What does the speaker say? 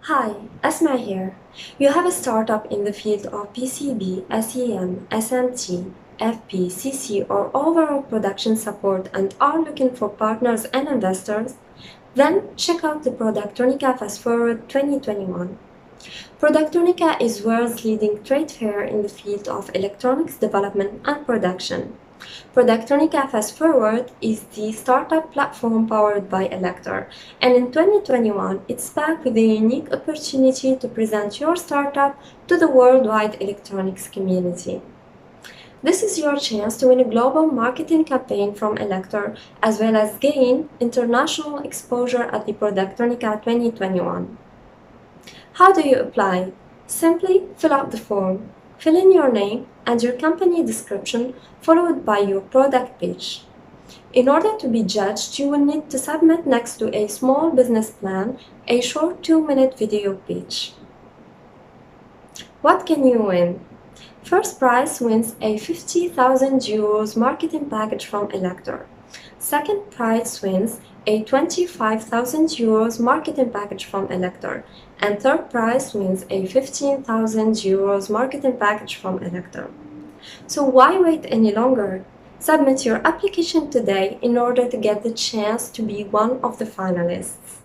Hi, Asma here. You have a startup in the field of PCB, SEM, SMT, FP, or overall production support and are looking for partners and investors? Then check out the Productronica Fast Forward 2021. Productronica is world's leading trade fair in the field of electronics development and production. Productronica Fast Forward is the startup platform powered by Elektor, and in 2021 it's back with a unique opportunity to present your startup to the worldwide electronics community. This is your chance to win a global marketing campaign from Elektor as well as gain international exposure at the Productronica 2021. How do you apply? Simply fill out the form. Fill in your name and your company description, followed by your product pitch. In order to be judged, you will need to submit next to a small business plan a short 2-minute video pitch. What can you win? First prize wins a €50,000 marketing package from Elektor. Second prize wins a €25,000 marketing package from Elektor, and third prize wins a €15,000 marketing package from Elektor. So why wait any longer? Submit your application today in order to get the chance to be one of the finalists.